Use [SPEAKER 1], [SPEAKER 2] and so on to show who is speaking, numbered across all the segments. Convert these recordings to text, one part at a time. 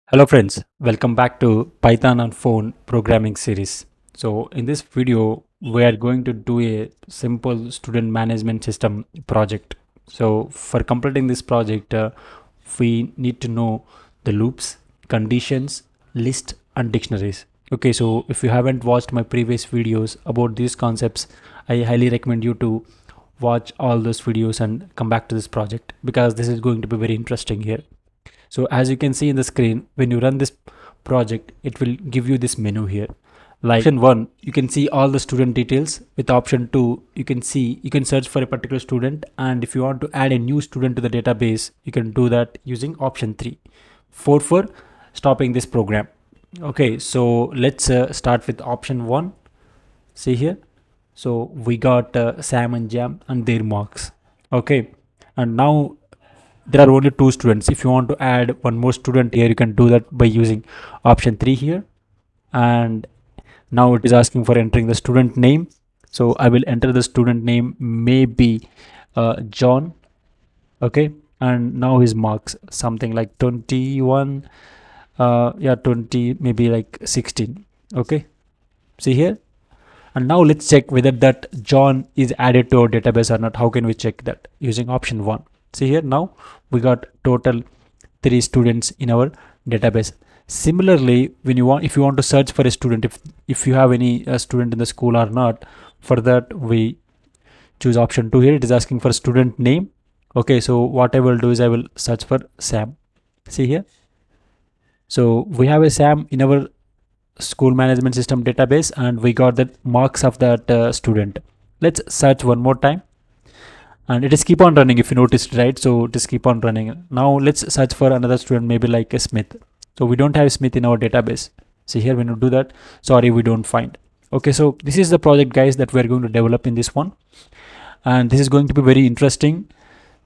[SPEAKER 1] Hello friends, welcome back to Python on Phone programming series. So in this video, we are going to do a simple student management system project. So for completing this project, we need to know the loops, conditions, list and dictionaries. Okay, so if you haven't watched my previous videos about these concepts, I highly recommend you to watch all those videos and come back to this project because this is going to be very interesting here. So as you can see in the screen, when you run this project, it will give you this menu here. Like option 1, you can see all the student details. With option 2, you can search for a particular student, and if you want to add a new student to the database, you can do that using option 3. 4 for stopping this program. Okay, so let's start with option 1. See here. So we got Sam and Jam and their marks. Okay, and now there are only two students. If you want to add one more student here, you can do that by using option 3 here. And now it is asking for entering the student name, so I will enter the student name, maybe John. Okay, and now his marks something like 21, yeah, 20, maybe like 16. Okay, see here. And now let's check whether that John is added to our database or not. How can we check that? Using option 1. See here, now we got total 3 students in our database. Similarly, when you want, if you want to search for a student, if you have any student in the school or not, for that we choose option 2 here. It is asking for student name. Okay, so what I will do is I will search for Sam. See here. So we have a Sam in our school management system database, and we got the marks of that student. Let's search one more time, and it is keep on running, if you noticed, right? So it is keep on running. Now let's search for another student, maybe like a Smith. So we don't have Smith in our database. See here, when you do that, sorry, we don't find. Okay, so this is the project, guys, that we're going to develop in this one, and this is going to be very interesting.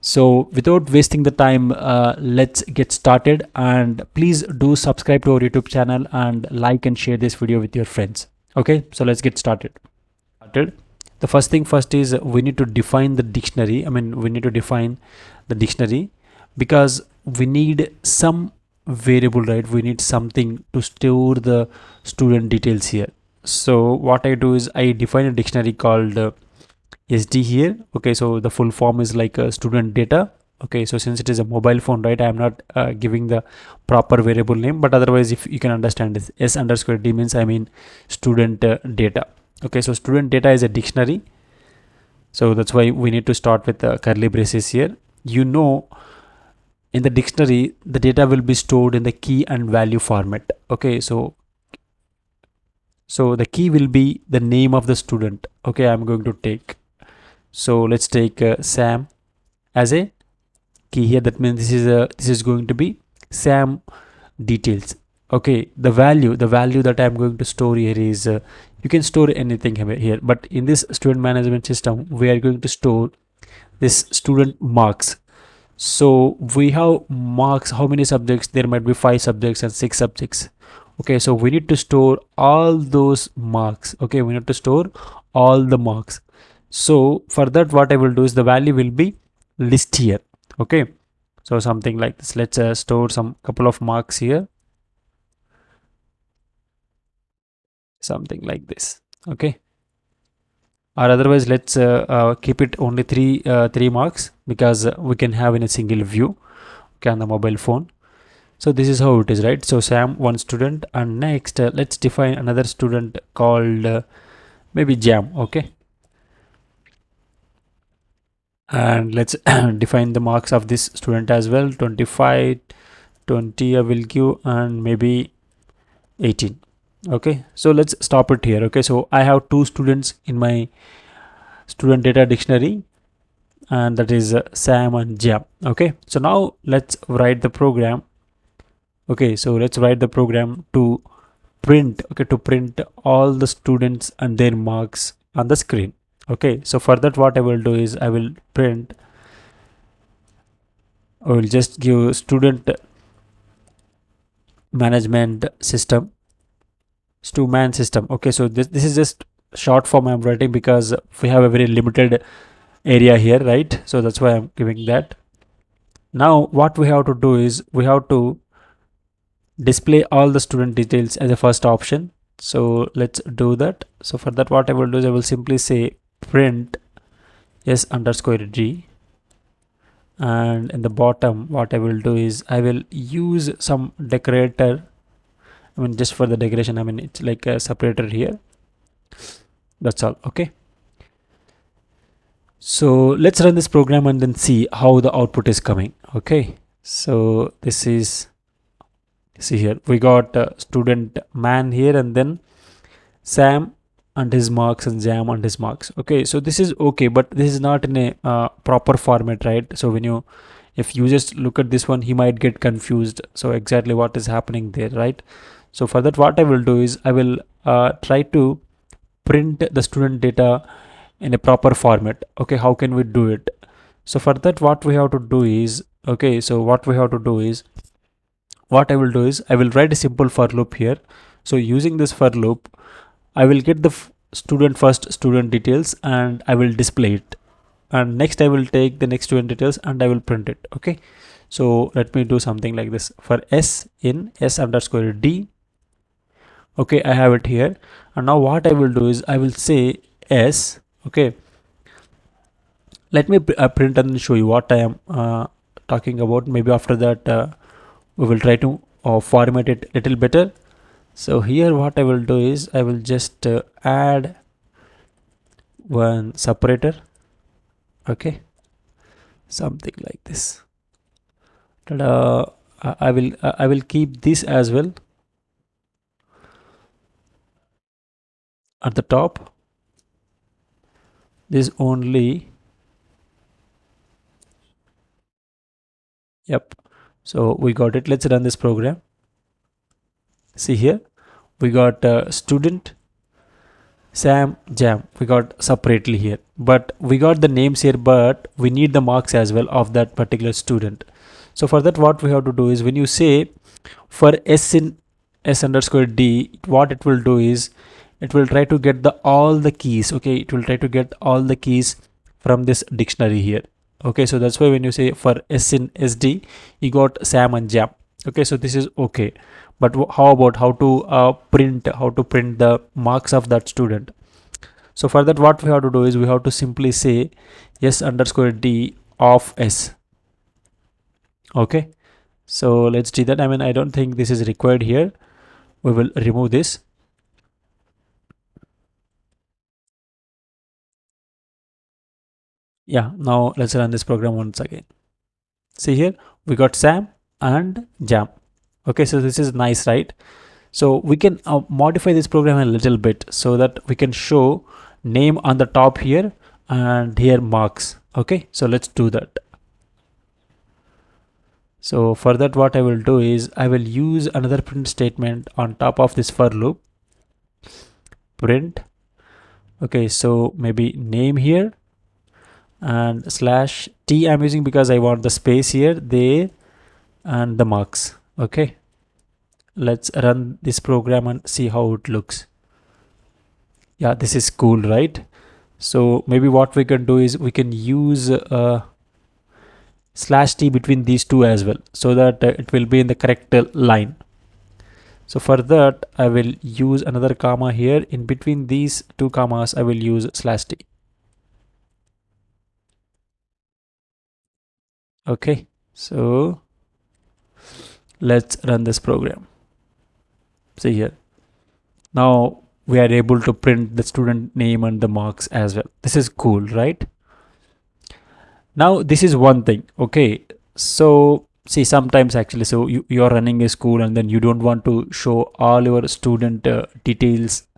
[SPEAKER 1] So without wasting the time, let's get started, and please do subscribe to our YouTube channel and like and share this video with your friends. Okay, so let's get started. The first thing first is we need to define the dictionary. I mean, we need to define the dictionary because we need some variable, right? We need something to store the student details here. So what I do is I define a dictionary called SD here. Okay, so the full form is like student data. Okay, so since it is a mobile phone, right, I am not giving the proper variable name, but otherwise if you can understand this, s underscore d means I mean student data. Okay, so student data is a dictionary, so that's why we need to start with curly braces here. You know, in the dictionary the data will be stored in the key and value format. Okay, so the key will be the name of the student. Okay, I'm going to take, so let's take Sam as a key here. That means this is going to be Sam details. Okay, the value that I'm going to store here is you can store anything here, but in this student management system we are going to store this student marks. So we have marks, how many subjects? There might be 5 subjects and 6 subjects. Okay, so we need to store all those marks. Okay, we need to store all the marks. So for that, what I will do is the value will be list here. Okay, so something like this. Let's store some couple of marks here, something like this. Okay, or otherwise let's keep it only three marks, because we can have in a single view, okay, on the mobile phone. So this is how it is, right? So Sam, one student, and next let's define another student called maybe Jam. Okay, and let's define the marks of this student as well. 25, 20 I will give, and maybe 18. Okay, so let's stop it here. Okay, so I have 2 students in my student data dictionary, and that is Sam and Jam. Okay, so now let's write the program. Okay, so let's write the program to print, okay, to print all the students and their marks on the screen. Okay, so for that, what I will do is I will print, I will just give student management system, man system. Okay, so this is just short form I'm writing because we have a very limited area here, right? So that's why I'm giving that. Now what we have to do is we have to display all the student details as a first option. So let's do that. So for that, what I will do is I will simply say print s underscore d, and in the bottom what I will do is I will use some decorator. I mean, just for the decoration, I mean, it's like a separator here. That's all. Okay, so let's run this program and then see how the output is coming. Okay, so this is, see here, we got student man here, and then Sam and his marks and Jam and his marks. Okay, so this is okay, but this is not in a proper format, right? So when you, if you just look at this one, he might get confused. So exactly what is happening there, right? So for that, what I will do is I will try to print the student data in a proper format. Okay, how can we do it? So for that, what we have to do is, okay, so what we have to do is, what I will do is I will write a simple for loop here. So using this for loop, I will get the student first student details and I will display it, and next I will take the next student details and I will print it. Okay, so let me do something like this for s in s underscore d. Okay, I have it here, and now what I will do is I will say s. Okay, let me print and show you what I am talking about. Maybe after that we will try to format it a little better. So here what I will do is I will just add one separator. Okay, something like this. Ta-da. I will keep this as well at the top. This only, yep. So we got it. Let's run this program. See here, we got student Sam Jam, we got separately here, but we got the names here, but we need the marks as well of that particular student. So for that, what we have to do is when you say for s in s underscore d, what it will do is it will try to get the all the keys. Okay, it will try to get all the keys from this dictionary here. Okay, so that's why when you say for s in sd, you got Sam and Jam. Okay, so this is okay, but how about how to print the marks of that student? So for that, what we have to do is we have to simply say s underscore d of s. Okay, so let's do that. I mean, I don't think this is required here. We will remove this. Yeah, now let's run this program once again. See here, we got Sam and Jam. Okay, so this is nice, right? So we can modify this program a little bit so that we can show name on the top here and here marks. Okay, so let's do that. So for that, what I will do is I will use another print statement on top of this for loop. Print. Okay, so maybe name here and slash t I'm using because I want the space here, there, and the marks. Okay, let's run this program and see how it looks. Yeah, this is cool, right? So maybe what we can do is we can use slash t between these two as well, so that it will be in the correct line. So for that, I will use another comma here. In between these two commas, I will use slash t. Okay, so let's run this program. See here, now we are able to print the student name and the marks as well. This is cool, right? Now this is one thing. Okay, so see, sometimes actually, so you are running a school and then you don't want to show all your student details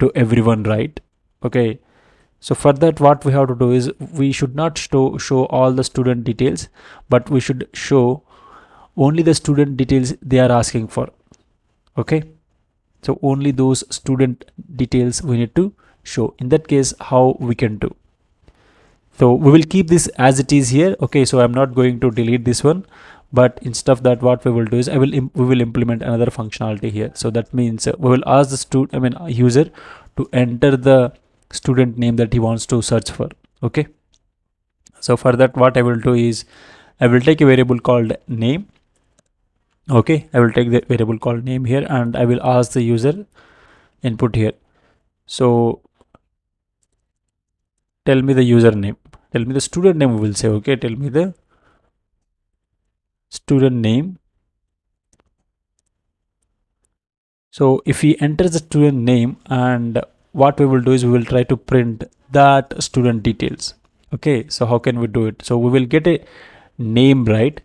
[SPEAKER 1] to everyone, right? Okay, so for that, what we have to do is we should not show all the student details, but we should show only the student details they are asking for. Okay, so only those student details we need to show. In that case, how we can do? So we will keep this as it is here. Okay, so I'm not going to delete this one, but instead of that, what we will do is we will implement another functionality here. So that means we will ask the user to enter the student name that he wants to search for. Okay, so for that, what I will do is I will take a variable called name. Okay, I will take the variable called name here, and I will ask the user input here. So tell me the username, tell me the student name, we will say. Okay, tell me the student name. So if we enter the student name, and what we will do is we will try to print that student details. Okay, so how can we do it? So we will get a name, right?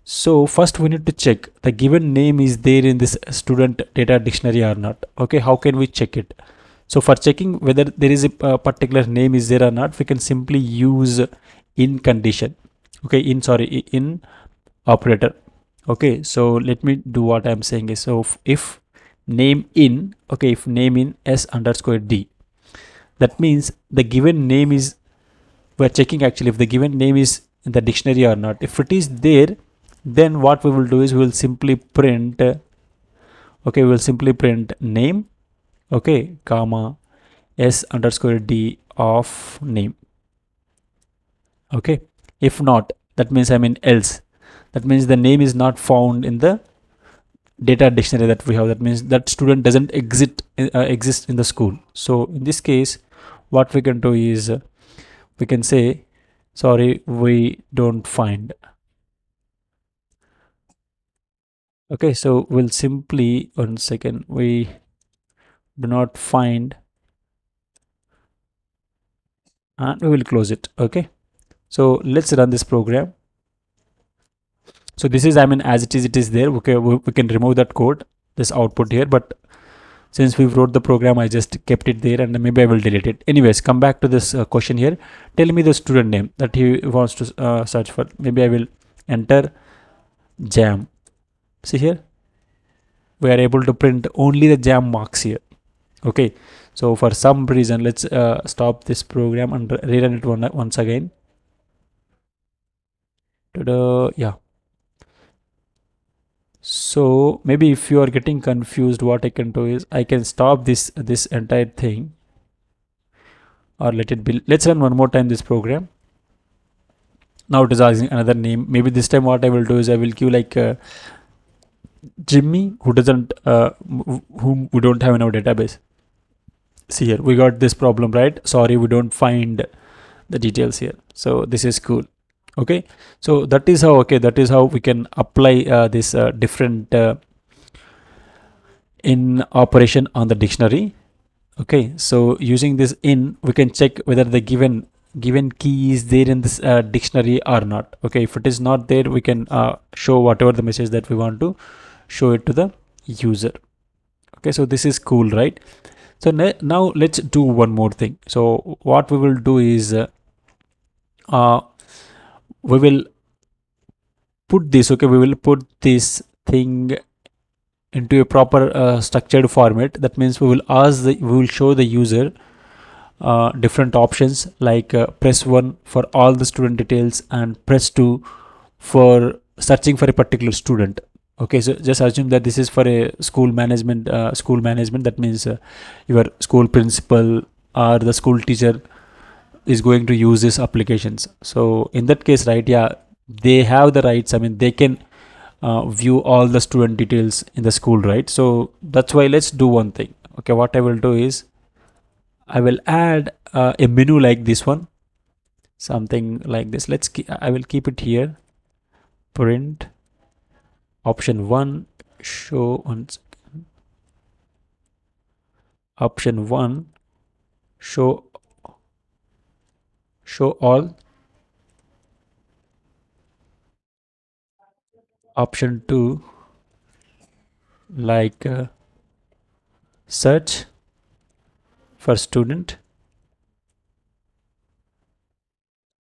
[SPEAKER 1] So first we need to check the given name is there in this student data dictionary or not. Okay, how can we check it? So for checking whether there is a particular name is there or not, we can simply use in condition. Okay, in sorry in operator. Okay, so let me do what I'm saying is, so if name in, okay, if name in s underscore d, that means the given name is, we're checking actually if the given name is in the dictionary or not. If it is there, then what we will do is we will simply print okay, we will simply print name, okay, comma s underscore d of name. Okay, if not, that means I mean else, that means the name is not found in the data dictionary that we have, that means that student doesn't exist in the school. So in this case, what we can do is we can say sorry, we don't find. Okay, so we'll simply, one second, we do not find, and we will close it. Okay, so let's run this program. So this is, I mean, as it is there. Okay, we can remove that code, this output here, but since we wrote the program, I just kept it there, and maybe I will delete it. Anyways, come back to this question here. Tell me the student name that he wants to search for. Maybe I will enter jam. See here, we are able to print only the jam marks here. Okay, so for some reason, let's stop this program and rerun it once again. Yeah, so maybe if you are getting confused, what I can do is I can stop this entire thing, or let it be. Let's run one more time this program. Now it is asking another name. Maybe this time what I will do is I will give like Jimmy, who doesn't whom we don't have in our database. See here, we got this problem, right? Sorry, we don't find the details here. So this is cool. Okay, so that is how, okay, that is how we can apply this different in operation on the dictionary. Okay, so using this in, we can check whether the given key is there in this dictionary or not. Okay, if it is not there, we can show whatever the message that we want to show it to the user. Okay, so this is cool, right? So now let's do one more thing. So what we will do is we will put this, okay, we will put this thing into a proper structured format. That means we will show the user different options like press 1 for all the student details and press 2 for searching for a particular student. Okay, so just assume that this is for a school management. That means your school principal or the school teacher is going to use these applications. So in that case, right, yeah, they have the rights, I mean, they can view all the student details in the school, right? So that's why let's do one thing. Okay, what I will do is I will add a menu like this one, something like this. I will keep it here. Print option 1, show on option 1, show all. Option 2, like search for student.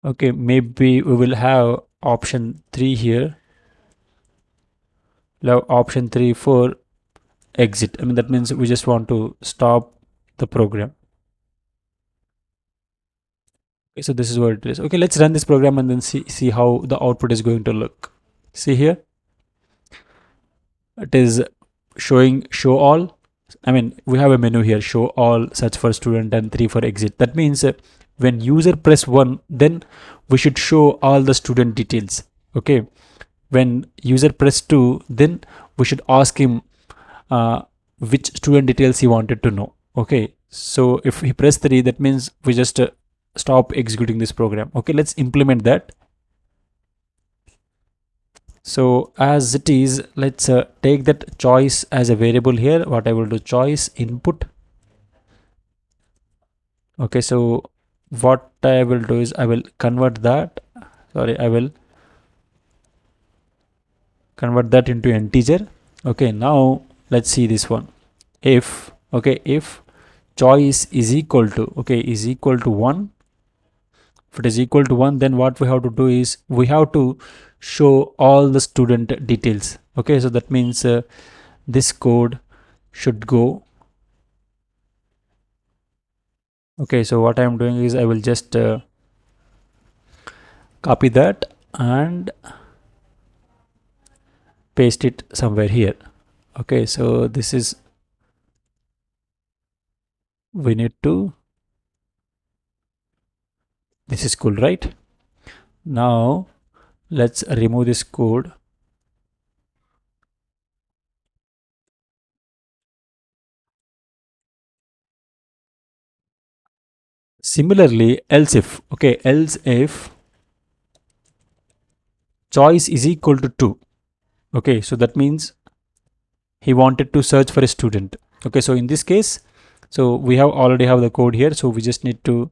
[SPEAKER 1] Okay, maybe we will have option 3 here. Now option 3 for exit. I mean, that means we just want to stop the program. Okay, so this is what it is. Okay, let's run this program and then see how the output is going to look. See here, it is showing show all. I mean, we have a menu here, show all, search for student, and 3 for exit. That means when user press 1, then we should show all the student details. Okay, when user press 2, then we should ask him uh, which student details he wanted to know. Okay, so if he press 3, that means we just stop executing this program. Okay, let's implement that. So as it is, let's take that choice as a variable here. What I will do, choice input. Okay, so what I will do is I will convert that, sorry, I will convert that into integer. Okay, now let's see this one. If, okay, if choice is equal to, okay, is equal to 1, if it is equal to 1, then what we have to do is we have to show all the student details. Okay, so that means this code should go. Okay, so what I am doing is I will just copy that and paste it somewhere here. Okay, so this is, we need to, this is cool, right? Now let's remove this code. Similarly, else if, okay, else if choice is equal to 2. Okay, so that means he wanted to search for a student. Okay, so in this case, so we have already have the code here, so we just need to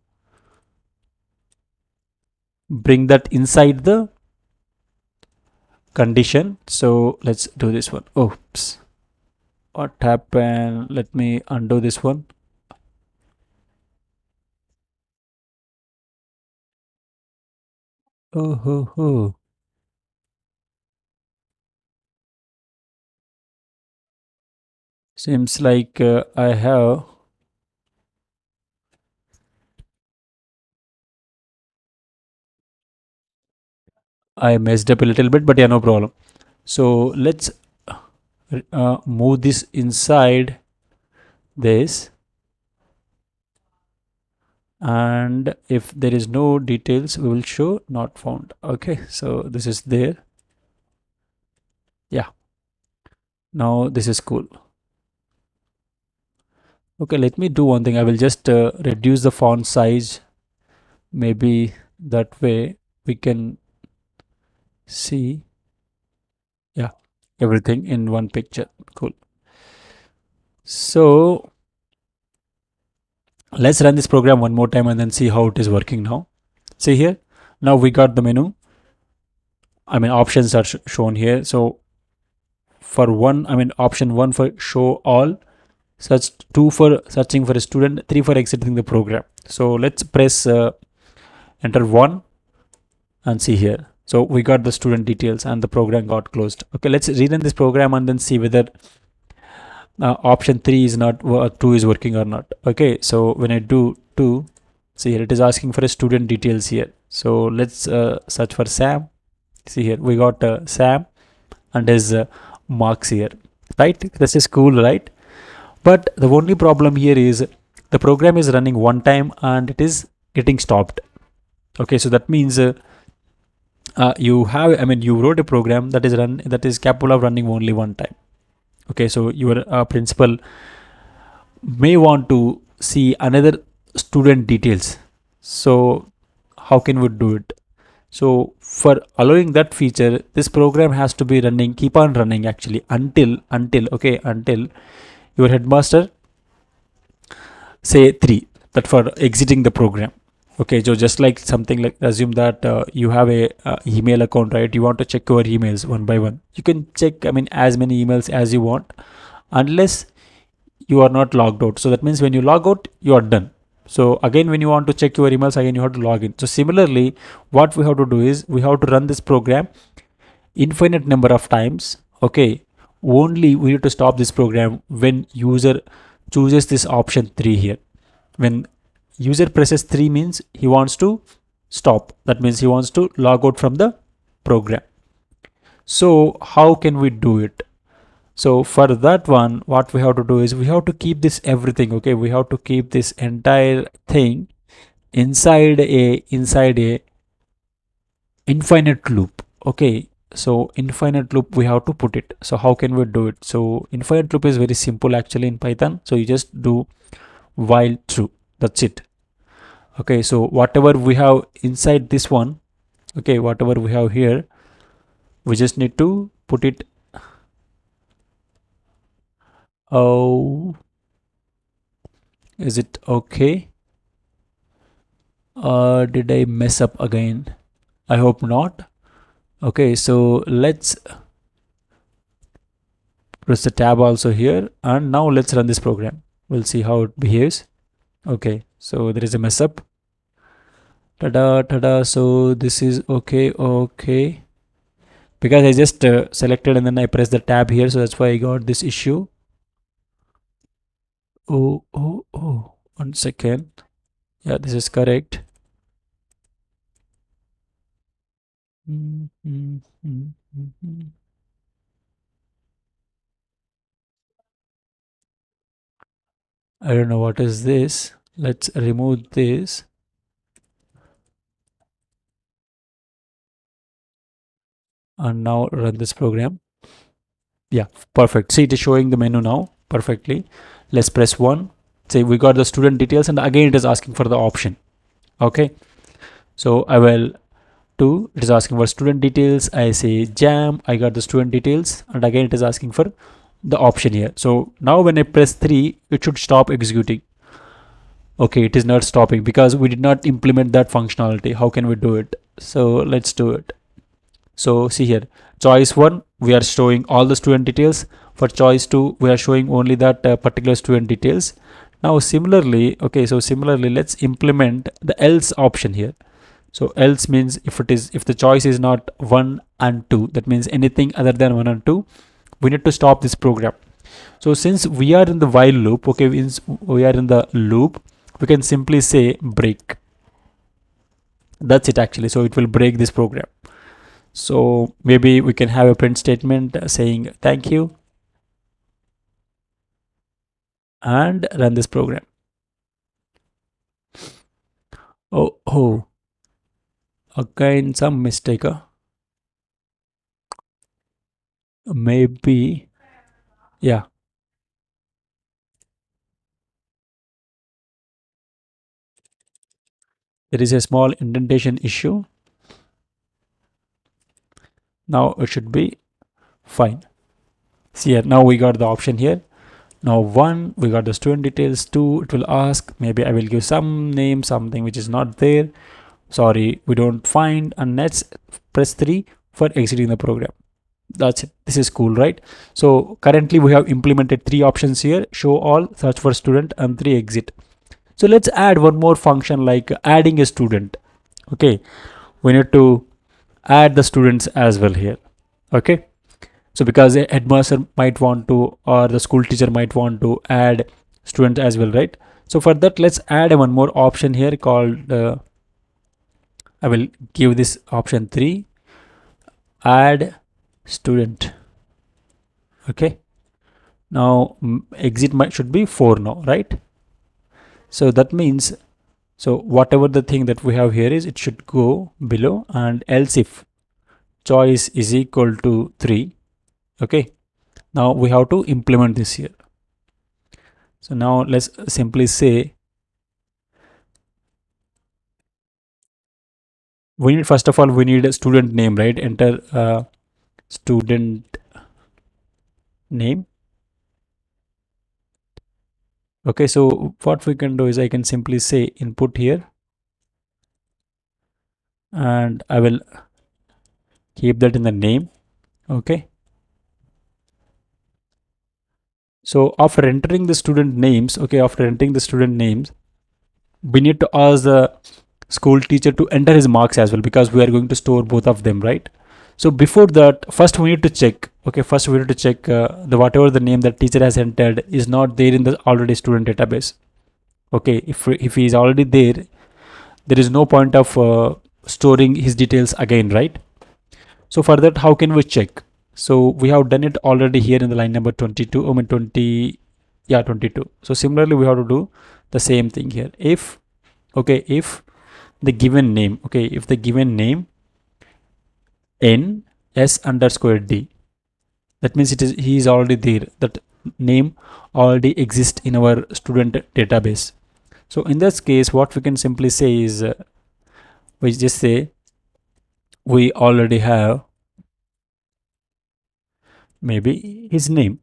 [SPEAKER 1] bring that inside the condition. So let's do this one. Oops, what happened? Let me undo this one. Oh ho ho, seems like I messed up a little bit, but yeah, no problem. So let's move this inside this, and if there is no details, we will show not found. Okay, so this is there. Yeah, now this is cool. Okay, let me do one thing. I will just reduce the font size. Maybe that way we can see, yeah, everything in one picture. Cool. So let's run this program one more time and then see how it is working now. See here, now we got the menu. I mean, options are shown here. So for one, I mean, option 1 for show all, search 2 for searching for a student, 3 for exiting the program. So let's press enter 1 and see here. So we got the student details and the program got closed. Okay, let's rerun this program and then see whether option 3 is not 2 is working or not. Okay, so when I do 2, see here, it is asking for a student details here. So let's search for Sam. See here, we got Sam and his marks here, right? This is cool, right? But the only problem here is the program is running one time and it is getting stopped. Okay, so that means you have, I mean, you wrote a program that is capable of running only one time. Okay, so your principal may want to see another student details. So how can we do it? So for allowing that feature, this program has to be running, keep on running actually until your headmaster say 3, that for exiting the program. Okay, so just like something like, assume that you have a email account, right? You want to check your emails one by one. You can check, I mean, as many emails as you want, unless you are not logged out. So that means when you log out, you are done. So again, when you want to check your emails, again you have to log in. So similarly, what we have to do is we have to run this program infinite number of times. Okay, only we need to stop this program when user chooses this option 3 here. When user presses 3 means he wants to stop. That means he wants to log out from the program. So how can we do it? So for that one, what we have to do is we have to keep this everything. Okay, we have to keep this entire thing inside a infinite loop. Okay, So infinite loop we have to put it. So how can we do it? So infinite loop is very simple actually in Python. So you just do while true, that's it. Okay, so whatever we have inside this one, okay, whatever we have here, we just need to put it. Oh, is it okay? Did I mess up again? I hope not. Okay, so let's press the tab also here, and now let's run this program. We'll see how it behaves. Okay, so there is a mess up. Tada, tada. So this is okay, okay. Because I just selected and then I pressed the tab here, so that's why I got this issue. Oh, oh, oh. 1 second. Yeah, this is correct. Mm, mm, mm, mm, mm. I don't know what is this. Let's remove this and now run this program. Yeah, perfect. See, it is showing the menu now perfectly. Let's press 1. Say we got the student details, and again it is asking for the option. Okay, so I will 2. It is asking for student details. I say jam. I got the student details, and again it is asking for the option here. So now when I press 3, it should stop executing. Okay, it is not stopping because we did not implement that functionality. How can we do it? So let's do it. So see here, choice 1 we are showing all the student details. For choice 2 we are showing only that particular student details. Now similarly, okay, so similarly let's implement the else option here. So else means if the choice is not 1 and 2, that means anything other than 1 and 2, we need to stop this program. So since we are in the while loop, okay, means we are in the loop, we can simply say break. That's it actually. So it will break this program. So maybe we can have a print statement saying thank you and run this program. Oh, oh, again some mistake. Maybe, yeah, there is a small indentation issue. Now it should be fine. See here, now we got the option here. Now 1, we got the student details. 2, it will ask, maybe I will give some name, something which is not there. Sorry, we don't find, and let's press 3 for exiting the program. That's it. This is cool, right? So currently we have implemented 3 options here: show all, search for student, and 3 exit. So let's add one more function like adding a student. Okay, we need to add the students as well here. Okay, so because a headmaster might want to, or the school teacher might want to add students as well, right? So for that, let's add one more option here called I will give this option 3, add student. Okay, now exit should be 4 now, right? So that means, so whatever the thing that we have here is, it should go below, and else if choice is equal to 3. Okay, now we have to implement this here. So now let's simply say, we need, first of all we need a student name, right? Enter student name. Okay, so what we can do is I can simply say input here, and I will keep that in the name. Okay, so after entering the student names, okay, after entering the student names, we need to ask the school teacher to enter his marks as well, because we are going to store both of them, right? So before that, first we need to check. Okay, first we need to check the whatever the name that teacher has entered is not there in the already student database. Okay, if he is already there, there is no point of storing his details again, right? So for that, how can we check? So we have done it already here in the line number 22. I mean 20, yeah, 22. So similarly, we have to do the same thing here. If, okay, if the given name, okay, if the given name n s underscore d. That means he is already there. That name already exists in our student database. So in this case, what we can simply say is we just say we already have maybe his name.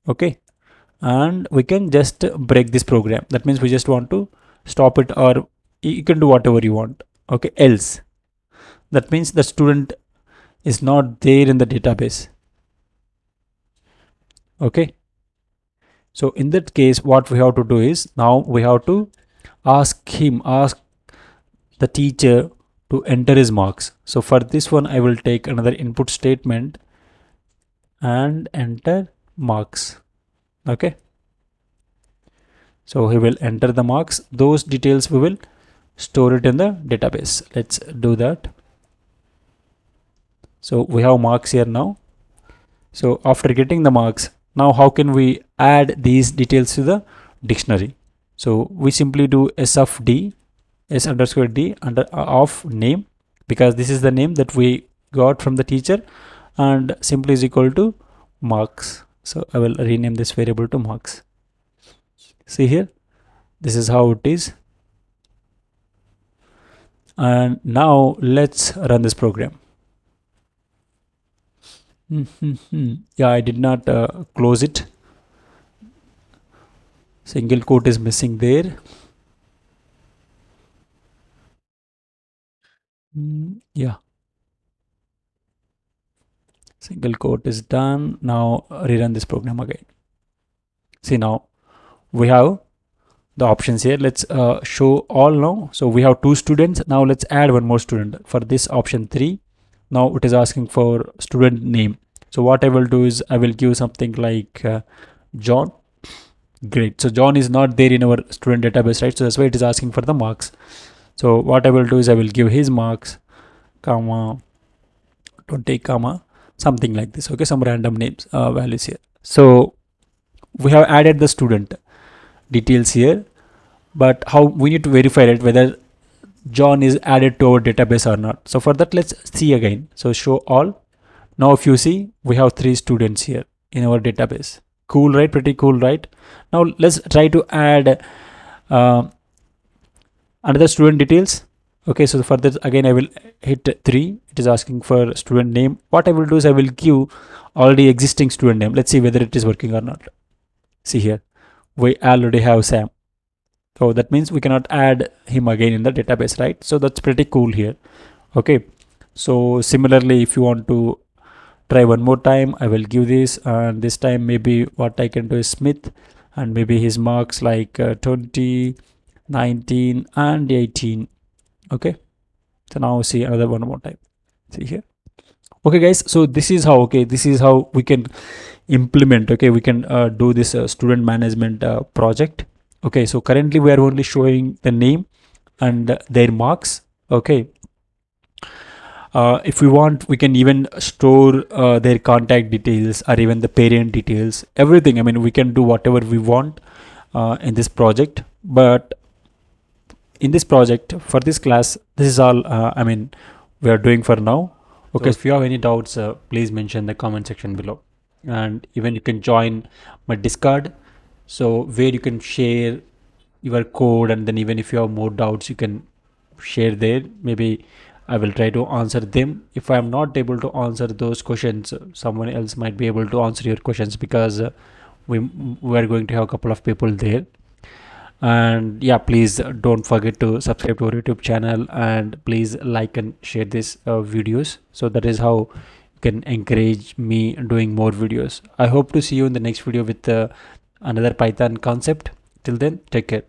[SPEAKER 1] Okay, and we can just break this program. That means we just want to stop it, or you can do whatever you want. Okay, else, that means the student is not there in the database. Okay, so in that case, what we have to do is, now we have to ask the teacher to enter his marks. So for this one, I will take another input statement and enter marks. Okay, so he will enter the marks. Those details we will store it in the database. Let's do that. So we have marks here now. So after getting the marks, now how can we add these details to the dictionary? So we simply do s of d, s underscore d under of name, because this is the name that we got from the teacher, and simply is equal to marks. So I will rename this variable to marks. See here, this is how it is. And now let's run this program. Yeah, I did not close it. Single quote is missing there. Yeah, single quote is done. Now rerun this program again. See, now we have the options here. Let's show all now. So we have 2 students. Now let's add one more student. For this option 3, now it is asking for student name. So what I will do is I will give something like John. Great. So John is not there in our student database, right? So that's why it is asking for the marks. So what I will do is I will give his marks, comma, 20, comma, something like this. Okay, some random names, values here. So we have added the student details here, but how we need to verify it whether John is added to our database or not. So for that, let's see again. So show all. Now if you see, we have 3 students here in our database. Cool, right? Pretty cool, right? Now let's try to add another student details. Okay, so for this again I will hit 3. It is asking for student name. What I will do is I will give already existing student name. Let's see whether it is working or not. See here, we already have Sam. So that means we cannot add him again in the database, right? So that's pretty cool here. Okay, so similarly, if you want to try one more time, I will give this, and this time maybe what I can do is Smith, and maybe his marks like 20, 19 and 18. Okay, so now see another one more time. See here. Okay guys, so this is how, okay, this is how we can implement, okay, we can do this student management project. Okay, so currently we are only showing the name and their marks. Okay, if we want, we can even store their contact details or even the parent details, everything. I mean, we can do whatever we want in this project. But in this project, for this class, this is all I mean we are doing for now. Okay, so if you have any doubts, please mention in the comment section below, and even you can join my Discord, so where you can share your code, and then even if you have more doubts, you can share there. Maybe I will try to answer them. If I am not able to answer those questions, someone else might be able to answer your questions, because we are going to have a couple of people there. And yeah, please don't forget to subscribe to our YouTube channel, and please like and share these videos. So that is how you can encourage me doing more videos. I hope to see you in the next video with another Python concept. Till then, take care.